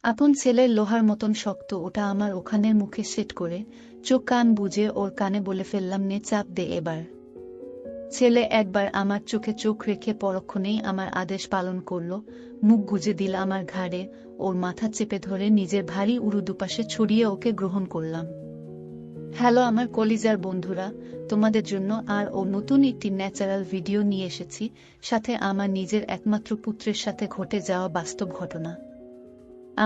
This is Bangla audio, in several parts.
আপন ছেলের লোহার মতন শক্ত ওটা আমার ওখানের মুখে সেট করে চোখ কান বুজে ওর কানে বলে ফেললাম, নে চাপ দে এবার। ছেলে একবার আমার চোখে চোখ রেখে পরক্ষণেই আমার আদেশ পালন করল, মুখ গুজে দিল আমার ঘাড়ে, ওর মাথা চেপে ধরে নিজের ভারী উরু দুপাশে ছড়িয়ে ওকে গ্রহণ করলাম। হ্যালো আমার কলিজার বন্ধুরা, তোমাদের জন্য আর ও নতুন একটি ন্যাচারাল ভিডিও নিয়ে এসেছি, সাথে আমার নিজের একমাত্র পুত্রের সাথে ঘটে যাওয়া বাস্তব ঘটনা।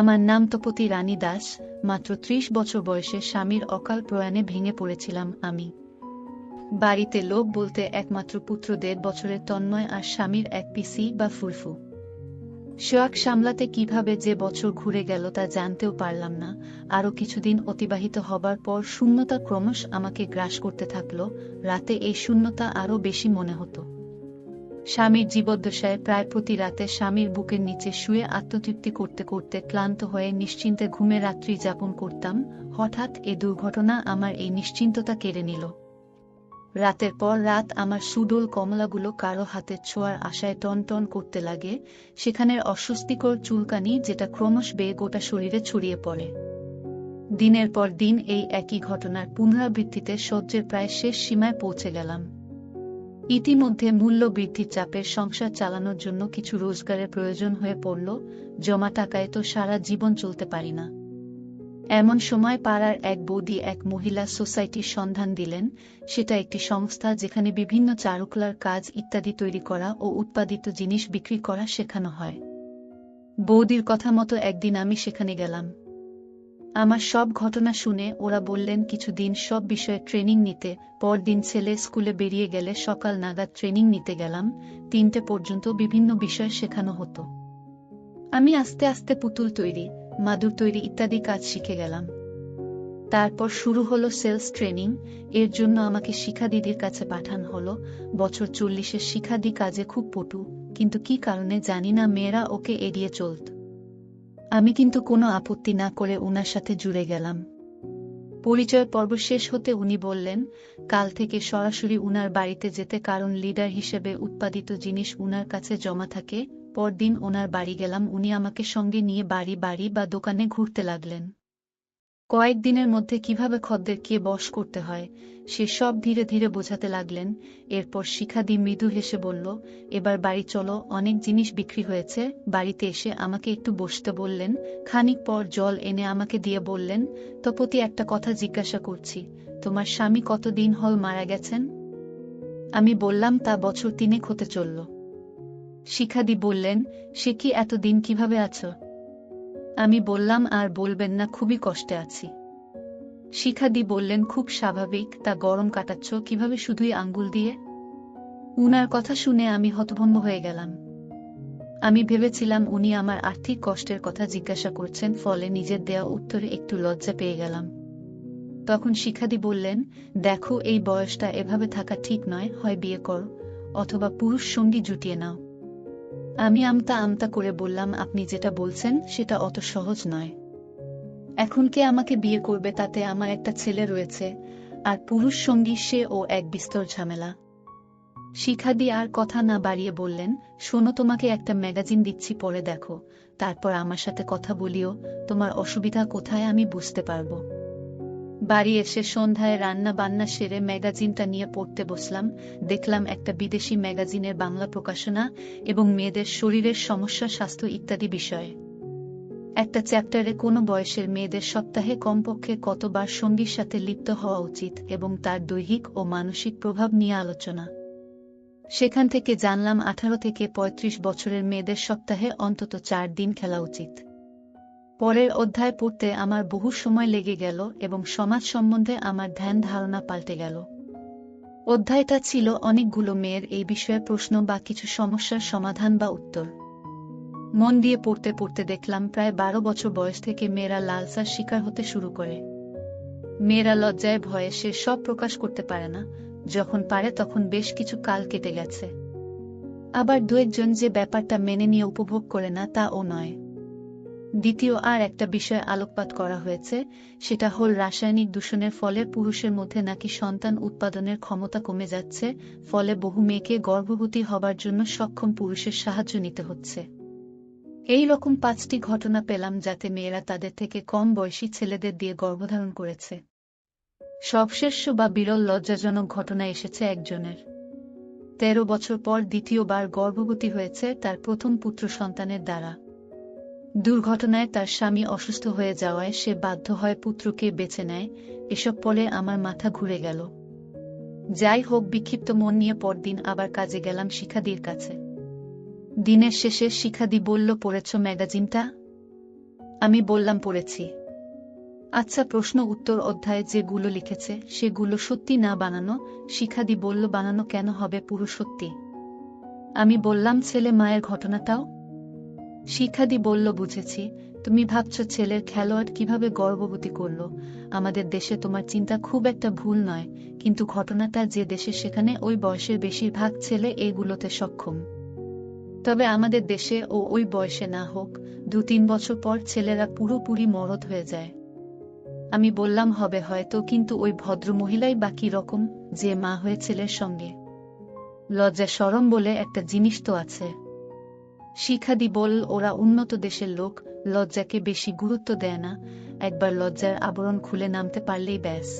আমার নাম তপতী রানী দাস। মাত্র ৩০ বছর বয়সে স্বামীর অকাল প্রয়াণে ভেঙে পড়েছিলাম আমি। বাড়িতে লোক বলতে একমাত্র পুত্র ১.৫ বছরের তন্ময় আর স্বামীর এক পিসি বা ফুরফু। শোয়াক সামলাতে কিভাবে যে বছর ঘুরে গেল তা জানতেও পারলাম না। আরও কিছুদিন অতিবাহিত হবার পর শূন্যতা ক্রমশ আমাকে গ্রাস করতে থাকল। রাতে এই শূন্যতা আরও বেশি মনে হতো। স্বামীর জীবদ্দশায় প্রায় প্রতি রাতে স্বামীর বুকের নিচে শুয়ে আত্মতৃপ্তি করতে করতে ক্লান্ত হয়ে নিশ্চিন্তে ঘুমে রাত্রি যাপন করতাম। হঠাৎ এ দুর্ঘটনা আমার এই নিশ্চিন্ততা কেড়ে নিল। রাতের পর রাত আমার সুডোল কমলাগুলো কারো হাতের ছোঁয়ার আশায় টন টন করতে লাগে, সেখানের অস্বস্তিকর চুলকানি যেটা ক্রমশ বেয়ে গোটা শরীরে ছড়িয়ে পড়ে। দিনের পর দিন এই একই ঘটনার পুনরাবৃত্তিতে সহ্যের প্রায় শেষ সীমায় পৌঁছে গেলাম। ইতিমধ্যে মূল্য বৃদ্ধির চাপের সংসার চালানোর জন্য কিছু রোজগারের প্রয়োজন হয়ে পড়ল। জমা টাকায় তো সারা জীবন চলতে পারি না। এমন সময় পাড়ার এক বৌদি এক মহিলা সোসাইটির সন্ধান দিলেন। সেটা একটি সংস্থা যেখানে বিভিন্ন চারুকলার কাজ ইত্যাদি তৈরি করা ও উৎপাদিত জিনিস বিক্রি করা শেখানো হয়। বৌদির কথা মতো একদিন আমি সেখানে গেলাম। আমার সব ঘটনা শুনে ওরা বললেন কিছুদিন সব বিষয়ে ট্রেনিং নিতে। পরদিন ছেলে স্কুলে বেরিয়ে গেলে সকাল নাগাদ ট্রেনিং নিতে গেলাম। ৩টে পর্যন্ত বিভিন্ন বিষয় শেখানো হতো। আমি আস্তে আস্তে পুতুল তৈরি, মাদুর তৈরি ইত্যাদি কাজ শিখে গেলাম। তারপর শুরু হলো সেলস ট্রেনিং। এর জন্য আমাকে শিখাদিদির কাছে পাঠানো হলো। বছর ৪০-এর শিখাদি কাজে খুব পটু, কিন্তু কি কারণে জানি না মেয়েরা ওকে এড়িয়ে চলত। আমি কিন্তু কোনো আপত্তি না করে উনার সাথে জুড়ে গেলাম। পরিচয় পর্ব শেষ হতে উনি বললেন কাল থেকে সরাসরি উনার বাড়িতে যেতে, কারণ লিডার হিসেবে উৎপাদিত জিনিস উনার কাছে জমা থাকে। পরদিন ওনার বাড়ি গেলাম। উনি আমাকে সঙ্গে নিয়ে বাড়ি বাড়ি বা দোকানে ঘুরতে লাগলেন। কয়েকদিনের মধ্যে কিভাবে খদ্দেরকে বশ করতে হয় সে সব ধীরে ধীরে বোঝাতে লাগলেন। এরপর শিখাদি মৃদু হেসে বলল, এবার বাড়ি চলো, অনেক জিনিস বিক্রি হয়েছে। বাড়িতে এসে আমাকে একটু বসতে বললেন। খানিক পর জল এনে আমাকে দিয়ে বললেন, তপতী একটা কথা জিজ্ঞাসা করছি, তোমার স্বামী কতদিন হল মারা গেছেন? আমি বললাম তা বছর ৩ হতে চলল। শিখাদি বললেন, সে কি এতদিন কিভাবে আছো? আমি বললাম আর বলবেন না, খুবই কষ্টে আছি। শিখাদি বললেন, খুব স্বাভাবিক, তা গরম কাটাচ্ছ কিভাবে শুধুই আঙ্গুল দিয়ে? উনার কথা শুনে আমি হতভম্ব হয়ে গেলাম। আমি ভেবেছিলাম উনি আমার আর্থিক কষ্টের কথা জিজ্ঞাসা করছেন, ফলে নিজের দেয়া উত্তরে একটু লজ্জা পেয়ে গেলাম। তখন শিখাদি বললেন, দেখো এই বয়সটা এভাবে থাকা ঠিক নয়, হয় বিয়ে করো অথবা পুরুষ সঙ্গী জুটিয়ে নাও। আমি আমতা আমতা করে বললাম, আপনি যেটা বলছেন সেটা অত সহজ নয়। এখন কে আমাকে বিয়ে করবে? তাতে আমার একটা ছেলে রয়েছে, আর পুরুষ সঙ্গী সে ও এক বিস্তর ঝামেলা। শিখাদি আর কথা না বাড়িয়ে বললেন, শোনো, তোমাকে একটা ম্যাগাজিন দিচ্ছি, পড়ে দেখো, তারপর আমার সাথে কথা বলিও। তোমার অসুবিধা কোথায় আমি বুঝতে পারবো। বাড়ি এসে সন্ধ্যায় রান্না বান্না সেরে ম্যাগাজিনটা নিয়ে পড়তে বসলাম। দেখলাম একটা বিদেশি ম্যাগাজিনের বাংলা প্রকাশনা এবং মেয়েদের শরীরের সমস্যা, স্বাস্থ্য ইত্যাদি বিষয়ে। একটা চ্যাপ্টারে কোনো বয়সের মেয়েদের সপ্তাহে কমপক্ষে কতবার সঙ্গীর সাথে লিপ্ত হওয়া উচিত এবং তার দৈহিক ও মানসিক প্রভাব নিয়ে আলোচনা। সেখান থেকে জানলাম 18 থেকে 35 বছরের মেয়েদের সপ্তাহে অন্তত 4 দিন খেলা উচিত। পরের অধ্যায় পড়তে আমার বহু সময় লেগে গেল এবং সমাজ সম্বন্ধে আমার ধ্যান ধারণা পাল্টে গেল। অধ্যায়টা ছিল অনেকগুলো মেয়ের এই বিষয়ে প্রশ্ন বা কিছু সমস্যার সমাধান বা উত্তর। মন দিয়ে পড়তে পড়তে দেখলাম প্রায় 12 বছর বয়স থেকে মেয়েরা লালসার শিকার হতে শুরু করে। মেয়েরা লজ্জায় ভয়ে সে সব প্রকাশ করতে পারে না, যখন পারে তখন বেশ কিছু কাল কেটে গেছে। আবার দু একজন যে ব্যাপারটা মেনে নিয়ে উপভোগ করে না তাও নয়। দ্বিতীয় আর একটা বিষয়ে আলোকপাত করা হয়েছে, সেটা হল রাসায়নিক দূষণের ফলে পুরুষের মধ্যে নাকি সন্তান উৎপাদনের ক্ষমতা কমে যাচ্ছে, ফলে বহু মেয়েকে গর্ভবতী হবার জন্য সক্ষম পুরুষের সাহায্য নিতে হচ্ছে। এই রকম 5টি ঘটনা পেলাম যাতে মেয়েরা তাদের থেকে কম বয়সী ছেলেদের দিয়ে গর্ভধারণ করেছে। সবশেষ বা বিরল লজ্জাজনক ঘটনা এসেছে একজনের। 13 বছর পর দ্বিতীয়বার গর্ভবতী হয়েছে তার প্রথম পুত্র সন্তানের দ্বারা। দুর্ঘটনায় তার স্বামী অসুস্থ হয়ে যাওয়ায় সে বাধ্য হয় পুত্রকে বেছে নেয়। এসব পরে আমার মাথা ঘুরে গেল। যাই হোক, বিক্ষিপ্ত মন নিয়ে পরদিন আবার কাজে গেলাম শিখাদির কাছে। দিনের শেষে শিখাদি বলল, পড়েছ ম্যাগাজিনটা? আমি বললাম, পড়েছি। আচ্ছা, প্রশ্ন উত্তর অধ্যায়ে যেগুলো লিখেছে সেগুলো সত্যি না বানানো? শিখাদি বলল, বানানো কেন হবে, পুরো সত্যি। আমি বললাম, ছেলে মায়ের ঘটনাটাও? শিখাদি বলল, বুঝেছি। তুমি ভাবছ ছেলের খেলোয়াড় কিভাবে গর্ভবতী করল। আমাদের দেশে তোমার চিন্তা খুব একটা ভুল নয়, কিন্তু ঘটনাটা যে দেশে সেখানে ওই বয়সের বেশিরভাগ ছেলে এগুলোতে সক্ষম। তবে আমাদের দেশে ও ওই বয়সে না হোক, 2-3 বছর পর ছেলেরা পুরোপুরি মরদ হয়ে যায়। আমি বললাম, হবে হয়তো, কিন্তু ওই ভদ্রমহিলাই বা কি রকম, যে মা হয়ে ছেলের সঙ্গে? লজ্জা শরম বলে একটা জিনিস তো আছে। শিখাদি বলল, ওরা উন্নত দেশের লোক, লজ্জাকে বেশি গুরুত্ব দেয় না, একবার লজ্জার আবরণ খুলে নামতে পারলেই ব্যাস।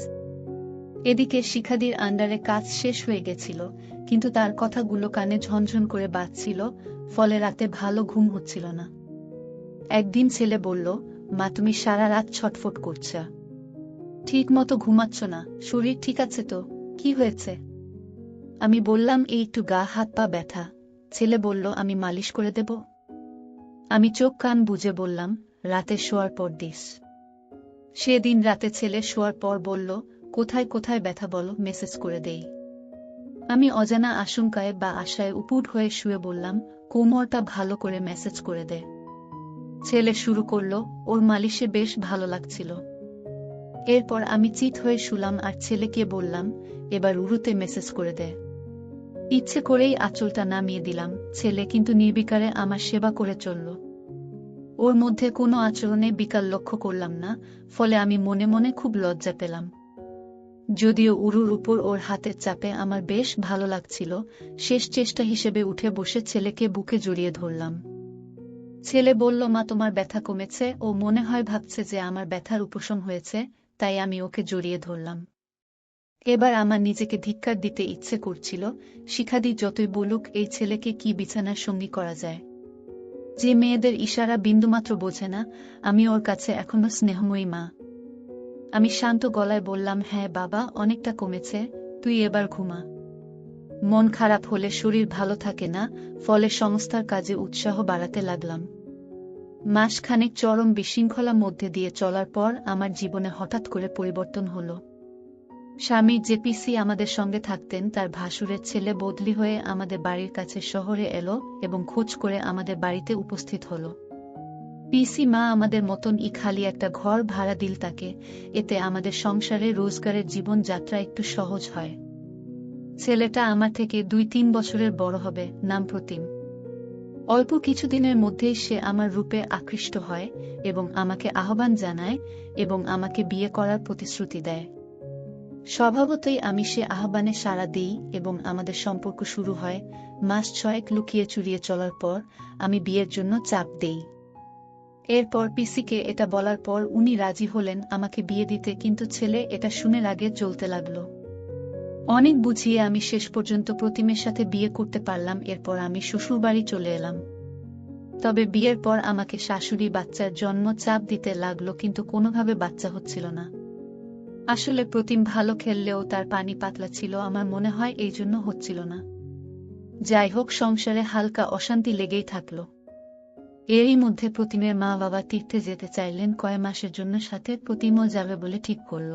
এদিকে শিখাদির আন্ডারে কাজ শেষ হয়ে গেছিল, কিন্তু তার কথাগুলো কানে ঝনঝন করে বাজছিল, ফলে রাতে ভালো ঘুম হচ্ছিল না। একদিন ছেলে বলল, মা তুমি সারা রাত ছটফট করছ, ঠিক মতো ঘুমাচ্ছ না, শরীর ঠিক আছে তো? কি হয়েছে? আমি বললাম, এই একটু গা হাত পা ব্যথা। ছেলে বলল, আমি মালিশ করে দেব? আমি চোখ কান বুজে বললাম, রাতে শোয়ার পর দিস। সেদিন রাতে ছেলে শোয়ার পর বলল, কোথায় কোথায় ব্যথা বলো, মেসেজ করে দেই। আমি অজানা আশঙ্কায় বা আশায় উপুড় হয়ে শুয়ে বললাম, কোমরটা ভালো করে মেসেজ করে দে। ছেলে শুরু করল, ওর মালিশে বেশ ভালো লাগছিল। এরপর আমি চিত হয়ে শুলাম আর ছেলেকে বললাম, এবার উরুতে মেসেজ করে দে। ইচ্ছে করেই আঁচলটা নামিয়ে দিলাম, ছেলে কিন্তু নির্বিকারে আমার সেবা করে চলল। ওর মধ্যে কোনো আচরণে বিকাল লক্ষ্য করলাম না, ফলে আমি মনে মনে খুব লজ্জা পেলাম। যদিও উরুর উপর ওর হাতের চাপে আমার বেশ ভালো লাগছিল, শেষ চেষ্টা হিসেবে উঠে বসে ছেলেকে বুকে জড়িয়ে ধরলাম। ছেলে বলল, মা তোমার ব্যথা কমেছে। ও মনে হয় ভাবছে যে আমার ব্যথার উপশম হয়েছে, তাই আমি ওকে জড়িয়ে ধরলাম। এবার আমার নিজেকে ধিক্কার দিতে ইচ্ছে করছিল, শিখাদি যতই বলুক এই ছেলেকে কি বিছানার সঙ্গী করা যায়। যে মেয়েদের ইশারা বিন্দুমাত্র বোঝে না, আমি ওর কাছে এখনো স্নেহময়ী মা। আমি শান্ত গলায় বললাম, হ্যাঁ বাবা, অনেকটা কমেছে, তুই এবার ঘুমা। মন খারাপ হলে শরীর ভালো থাকে না, ফলে সংস্থার কাজে উৎসাহ বাড়াতে লাগলাম। মাসখানেক চরম বিশৃঙ্খলা মধ্যে দিয়ে চলার পর আমার জীবনে হঠাৎ করে পরিবর্তন হলো। স্বামী যে পিসি আমাদের সঙ্গে থাকতেন তার ভাসুরের ছেলে বদলি হয়ে আমাদের বাড়ির কাছে শহরে এলো এবং খোঁজ করে আমাদের বাড়িতে উপস্থিত হলো। পিসি মা আমাদের মতন খালি একটা ঘর ভাড়া দিল তাকে, এতে আমাদের সংসারে রোজগারের জীবন যাত্রা একটু সহজ হয়। ছেলেটা আমার থেকে 2-3 বছরের বড় হবে, নাম প্রতিম। অল্প কিছুদিনের মধ্যেই সে আমার রূপে আকৃষ্ট হয় এবং আমাকে আহ্বান জানায় এবং আমাকে বিয়ে করার প্রতিশ্রুতি দেয়। স্বভাবতই আমি সে আহ্বানে সাড়া দিই এবং আমাদের সম্পর্ক শুরু হয়। মাস 6 লুকিয়ে চুরিয়ে চলার পর আমি বিয়ের জন্য চাপ দেই। এরপর পিসিকে এটা বলার পর উনি রাজি হলেন আমাকে বিয়ে দিতে, কিন্তু ছেলে এটা শুনে রাগে জ্বলতে লাগলো। অনেক বুঝিয়ে আমি শেষ পর্যন্ত প্রতিমের সাথে বিয়ে করতে পারলাম। এরপর আমি শ্বশুরবাড়ি চলে এলাম। তবে বিয়ের পর আমাকে শাশুড়ি বাচ্চার জন্ম চাপ দিতে লাগলো, কিন্তু কোনোভাবে বাচ্চা হচ্ছিল না। আসলে প্রতিম ভালো খেললেও তার পানি পাতলা ছিল, আমার মনে হয় এই জন্য হচ্ছিল না। যাই হোক, সংসারে হালকা অশান্তি লেগেই থাকলো। এরই মধ্যে প্রতিমের মা বাবা তীর্থে যেতে চাইলেন কয়েক মাসের জন্য, সাথে প্রতিমও যাবে বলে ঠিক করল।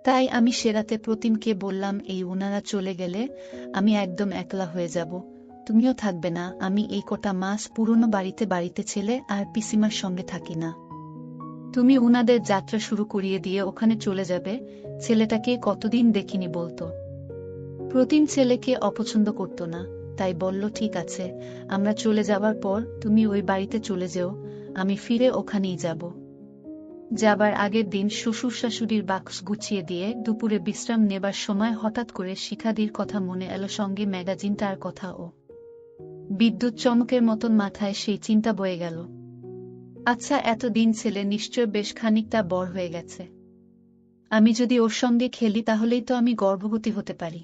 তাই আমি সে রাতে প্রতিমকে বললাম, এই ওনারা চলে গেলে আমি একদম একলা হয়ে যাব, তুমিও থাকবে না। আমি এই কটা মাস পুরনো বাড়িতে ছেলে আর পিসিমার সঙ্গে থাকি না। তুমি উনাদের যাত্রা শুরু করিয়ে দিয়ে ওখানে চলে যাবে। ছেলেটাকে কতদিন দেখিনি বলতো। প্রতিম ছেলেকে অপছন্দ করত না, তাই বলল, ঠিক আছে, আমরা চলে যাবার পর তুমি ওই বাড়িতে চলে যেও, আমি ফিরে ওখানেই যাব। যাবার আগের দিন শ্বশুর শাশুড়ির বাক্স গুছিয়ে দিয়ে দুপুরে বিশ্রাম নেবার সময় হঠাৎ করে শিখাদির কথা মনে এলো, সঙ্গে ম্যাগাজিনটার কথাও। বিদ্যুৎ চমকের মতন মাথায় সেই চিন্তা বয়ে গেল। আচ্ছা, এতদিন ছেলে নিশ্চয় বেশ খানিকটা বড় হয়ে গেছে। আমি যদি ওর সঙ্গে খেলি তাহলেই তো আমি গর্ভবতী হতে পারি।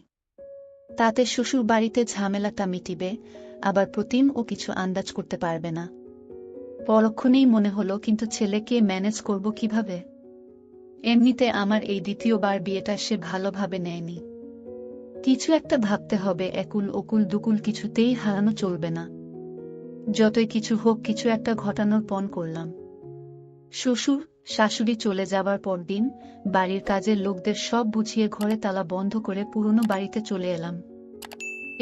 তাতে শ্বশুর বাড়িতে ঝামেলাটা মিটিবে, আবার প্রতিম ও কিছু আন্দাজ করতে পারবে না। পরক্ষণেই মনে হলো, কিন্তু ছেলেকে ম্যানেজ করব কিভাবে? এমনিতে আমার এই দ্বিতীয়বার বিয়েটা সে ভালোভাবে নেয়নি। কিছু একটা ভাবতে হবে, একুল ওকুল দুকুল কিছুতেই হারানো চলবে না। যতই কিছু হোক, কিছু একটা ঘটানোর পণ করলাম। শ্বশুর শাশুড়ি চলে যাবার পরদিন বাড়ির কাজের লোকদের সব বুঝিয়ে ঘরে তালা বন্ধ করে পুরনো বাড়িতে চলে এলাম।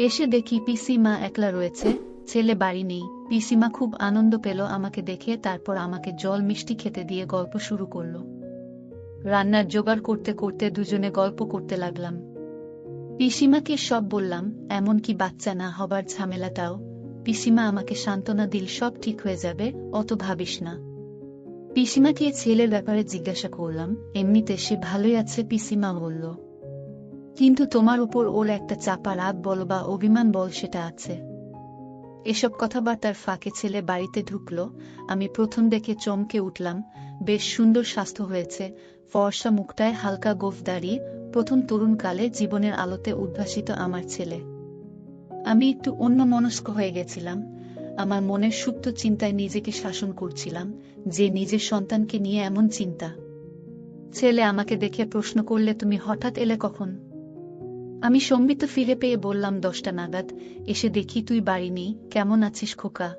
এসে দেখি পিসিমা একলা রয়েছে, ছেলে বাড়ি নেই। পিসিমা খুব আনন্দ পেল আমাকে দেখে, তারপর আমাকে জল মিষ্টি খেতে দিয়ে গল্প শুরু করল। রান্নার জোগাড় করতে করতে দুজনে গল্প করতে লাগলাম। পিসিমাকে সব বললাম, এমনকি বাচ্চা না হবার ঝামেলাটাও। পিসিমা আমাকে সান্ত্বনা দিল, সব ঠিক হয়ে যাবে, অত ভাবিস না। পিসিমাকে ছেলের ব্যাপারে জিজ্ঞাসা করলাম, এমনিতে সে ভালোই আছে। পিসিমা বলল, কিন্তু তোমার উপর ওর একটা চাপা রাগ বল বা অভিমান বল, সেটা আছে। এসব কথাবার্তার ফাঁকে ছেলে বাড়িতে ঢুকল। আমি প্রথম দেখে চমকে উঠলাম। বেশ সুন্দর স্বাস্থ্য হয়েছে, ফর্সা মুখটায় হালকা গোঁফ দাড়ি, প্রথম তরুণকালে জীবনের আলোতে উদ্ভাসিত আমার ছেলে। আমি একটু অন্যমনস্ক হয়ে গেছিলাম। আমার মনের সুপ্ত চিন্তায় নিজেকে শাসন করছিলাম যে নিজের সন্তানকে নিয়ে এমন চিন্তা। ছেলে আমাকে দেখে প্রশ্ন করলে, তুমি হঠাৎ এলে কখন? আমি সম্বিত ফিরে পেয়ে বললাম, 10টা নাগাদ। এসে দেখি তুই বাড়ি নেই। কেমন আছিস খোকা?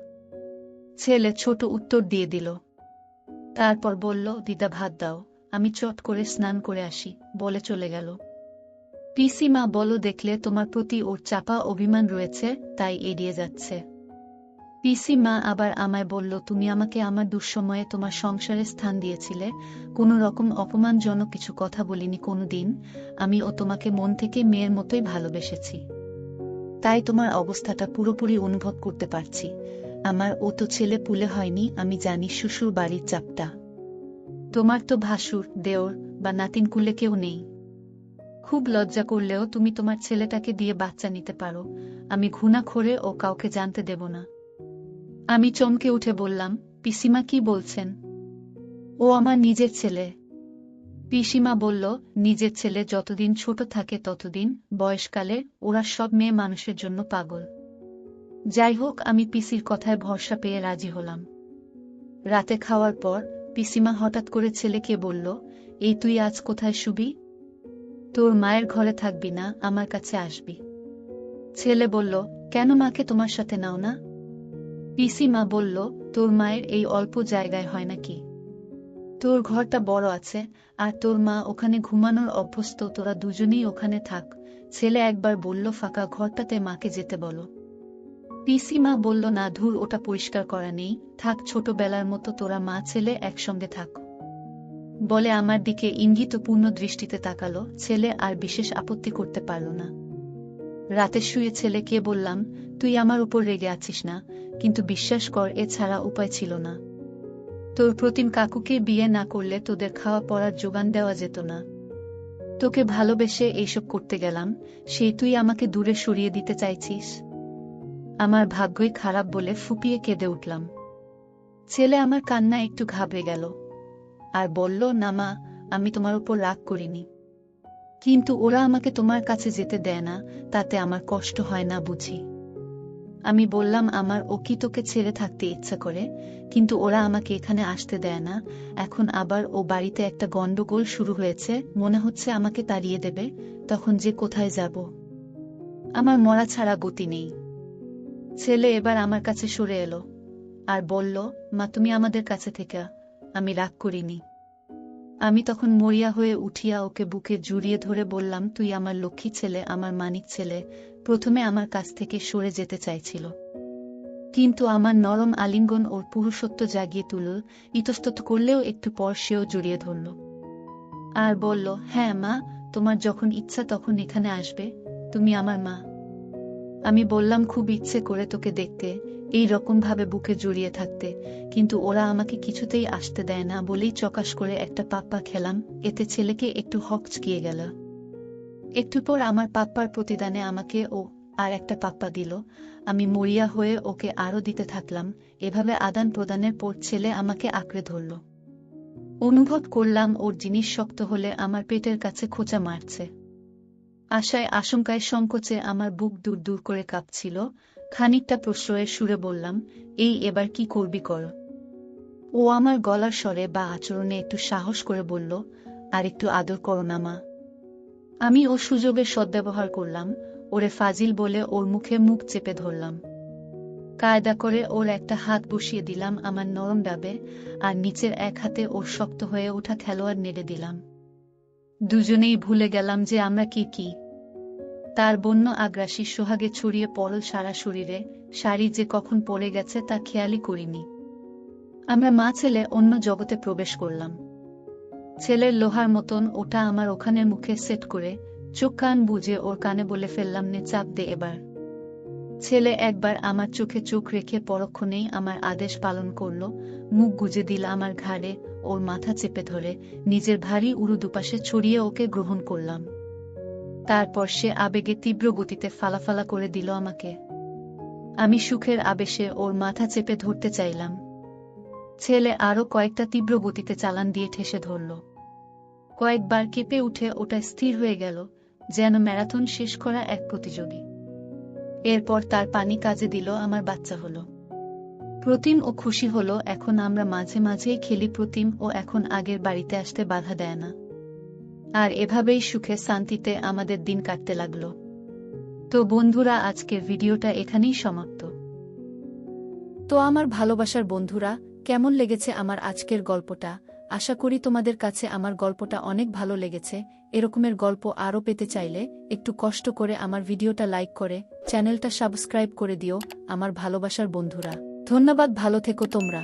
ছেলে ছোট উত্তর দিয়ে দিল। তারপর বলল, দিদা ভাত দাও, আমি চট করে স্নান করে আসি, বলে চলে গেল। পিসিমা বলো, দেখলে তোমার প্রতি ওর চাপা অভিমান রয়েছে, তাই এড়িয়ে যাচ্ছে। পিসিমা আবার আমায় বলল, তুমি আমাকে আমার দুঃসময়ে তোমার সংসারে স্থান দিয়েছিলে, কোনো রকম অপমানজনক কিছু কথা বলিনি কোনোদিন। আমি ও তোমাকে মন থেকে মেয়ের মতোই ভালোবেসেছি, তাই তোমার অবস্থাটা পুরোপুরি অনুভব করতে পারছি। আমার ও তো ছেলে পুলে হয়নি, আমি জানি শ্বশুর বাড়ির চাপটা। তোমার তো ভাসুর, দেওর বা নাতিন কুলে কেউ নেই। খুব লজ্জা করলেও তুমি তোমার ছেলেটাকে দিয়ে বাচ্চা নিতে পারো। আমি ঘুণাখোরে ও কাউকে জানতে দেব না। আমি চমকে উঠে বললাম, পিসিমা কি বলছেন? ও আমার নিজের ছেলে। পিসিমা বলল, নিজের ছেলে যতদিন ছোট থাকে ততদিন, বয়সকালে ওরা সব মেয়ে মানুষের জন্য পাগল। যাই হোক, আমি পিসির কথায় ভরসা পেয়ে রাজি হলাম। রাতে খাওয়ার পর পিসিমা হঠাৎ করে ছেলেকে বলল, এই তুই আজ কোথায় শুবি? তোর মায়ের ঘরে থাকবি না, আমার কাছে আসবি। ছেলে বলল, কেন মাকে তোমার সাথে নাও না? পিসিমা বলল, তোর মায়ের এই অল্প জায়গায় হয় নাকি? তোর ঘরটা বড় আছে, আর তোর মা ওখানে ঘুমানোর অভ্যস্ত, তোরা দুজনেই ওখানে থাক। ছেলে একবার বলল, ফাঁকা ঘরটাতে মাকে যেতে বলো। পিসিমা বলল, না ধুর, ওটা পরিষ্কার করা নেই, থাক, ছোটবেলার মতো তোরা মা ছেলে একসঙ্গে থাক। বলে আমার দিকে ইঙ্গিতপূর্ণ দৃষ্টিতে তাকালো। ছেলে আর বিশেষ আপত্তি করতে পারল না। রাতে শুয়ে ছেলেকে বললাম, তুই আমার উপর রেগে আছিস না, কিন্তু বিশ্বাস কর, এ ছাড়া উপায় ছিল না। তোর প্রতিম কাকুকে বিয়ে না করলে তোদের খাওয়া পড়ার যোগান দেওয়া যেত না। তোকে ভালোবেসে এইসব করতে গেলাম, সেই তুই আমাকে দূরে সরিয়ে দিতে চাইছিস? আমার ভাগ্যই খারাপ বলে ফুপিয়ে কেঁদে উঠলাম। ছেলে আমার কান্না একটু ঘাবড়ে গেল আর বলল, না মা, আমি তোমার উপর রাগ করিনি, কিন্তু ওরা আমাকে তোমার কাছে যেতে দেয় না, তাতে আমার কষ্ট হয় না বুঝি? আমি বললাম, আমার ও কি তোকে ছেড়ে থাকতে ইচ্ছা করে, কিন্তু ওরা আমাকে এখানে আসতে দেয় না। এখন আবার ও বাড়িতে একটা গন্ডগোল শুরু হয়েছে, মনে হচ্ছে আমাকে তাড়িয়ে দেবে। তখন যে কোথায় যাব? আমার মরা ছাড়া গতি নেই। ছেলে এবার আমার কাছে সরে এলো আর বলল, মা, তুমি আমাদের কাছে থেকে। আমি রাগ করিনি। আমি তখন মরিয়া হয়ে উঠিয়া ওকে বুকে জড়িয়ে ধরে বললাম, তুই আমার লক্ষ্মী ছেলে, আমার মানিক ছেলে। প্রথমে আমার কাছ থেকে সরে যেতে চাইছিল, কিন্তু আমার নরম আলিঙ্গন ওর পুরুষত্ব জাগিয়ে তুলল। ইতস্তত করলেও একটু পর সেও জড়িয়ে ধরল আর বলল, হ্যাঁ মা, তোমার যখন ইচ্ছা তখন এখানে আসবে, তুমি আমার মা। আমি বললাম, খুব ইচ্ছে করে তোকে দেখতে, এই রকম ভাবে বুকে জড়িয়ে থাকতে, কিন্তু ওরা আমাকে কিছুতেই আসতে দেয় না বলেই চকাশ করে একটা পাপ্পা খেলাম, এতে ছেলেকে একটু হকচকিয়ে গেল। একটু পর আমার পাপ্পার প্রতিদানে আমাকে ও আর একটা পাপ্পা দিল। আমি মরিয়া হয়ে ওকে আরও দিতে থাকলাম। এভাবে আদান প্রদানের পর ছেলে আমাকে আঁকড়ে ধরল। অনুভব করলাম ওর জিনিস শক্ত হলে আমার পেটের কাছে খোঁচা মারছে। আশায় আশঙ্কায় সংকোচে আমার বুক দূর দূর করে কাঁপছিল। খানিকটা প্রশ্রয়ের সুরে বললাম, এই এবার কি করবি কর। ও আমার গলার স্বরে বা আচরণে একটু সাহস করে বলল, আর একটু আদর করো না মা। আমি ও সুযোগের সদ্ব্যবহার করলাম। ওরে ফাজিল বলে ওর মুখে মুখ চেপে ধরলাম। কায়দা করে ওর একটা হাত বসিয়ে দিলাম আমার নরম ডাবে, আর নিচের এক হাতে ওর শক্ত হয়ে ওঠা খেলোয়াড় নেড়ে দিলাম। দুজনেই ভুলে গেলাম যে আমরা কি। তার বন্য আগ্রাসী সোহাগে ছড়িয়ে পড়ল সারা শরীরে, শাড়ি যে কখন পড়ে গেছে তা খেয়ালই করিনি। আমরা মা ছেলে অন্য জগতে প্রবেশ করলাম। ছেলের লোহার মতন ওটা আমার ওখানের মুখে সেট করে চোখ কান বুজে ওর কানে বলে ফেললাম, নে চাপ দে এবার। ছেলে একবার আমার চোখে চোখ রেখে পরক্ষণেই আমার আদেশ পালন করল। মুখ গুজে দিল আমার ঘাড়ে, ওর মাথা চেপে ধরে নিজের ভারী উরু দুপাশে ছড়িয়ে ওকে গ্রহণ করলাম। তারপর সে আবেগে তীব্র গতিতে ফালাফালা করে দিল আমাকে। আমি সুখের আবেশে ওর মাথা চেপে ধরতে চাইলাম। ছেলে আরও কয়েকটা তীব্র গতিতে চালান দিয়ে ঠেসে ধরল। কয়েকবার কেঁপে উঠে ওটা স্থির হয়ে গেল, যেন ম্যারাথন শেষ করা এক প্রতিযোগী। এরপর তার পানি কাজে দিল, আমার বাচ্চা হলো। প্রতিম ও খুশি হলো। এখন আমরা মাঝে মাঝেই খেলি। প্রতিম ও এখন আগের বাড়িতে আসতে বাধা দেয় না। আর এভাবেই সুখে শান্তিতে আমাদের দিন কাটতে লাগলো। তো বন্ধুরা, আজকের ভিডিওটা এখানেই সমাপ্ত। তো আমার ভালোবাসার বন্ধুরা, কেমন লেগেছে আমার আজকের গল্পটা? আশা করি তোমাদের কাছে আমার গল্পটা অনেক ভালো লেগেছে। এরকমের গল্প আরও পেতে চাইলে একটু কষ্ট করে আমার ভিডিওটা লাইক করে চ্যানেলটা সাবস্ক্রাইব করে দিও আমার ভালোবাসার বন্ধুরা। ধন্যবাদ, ভালো থেকো তোমরা।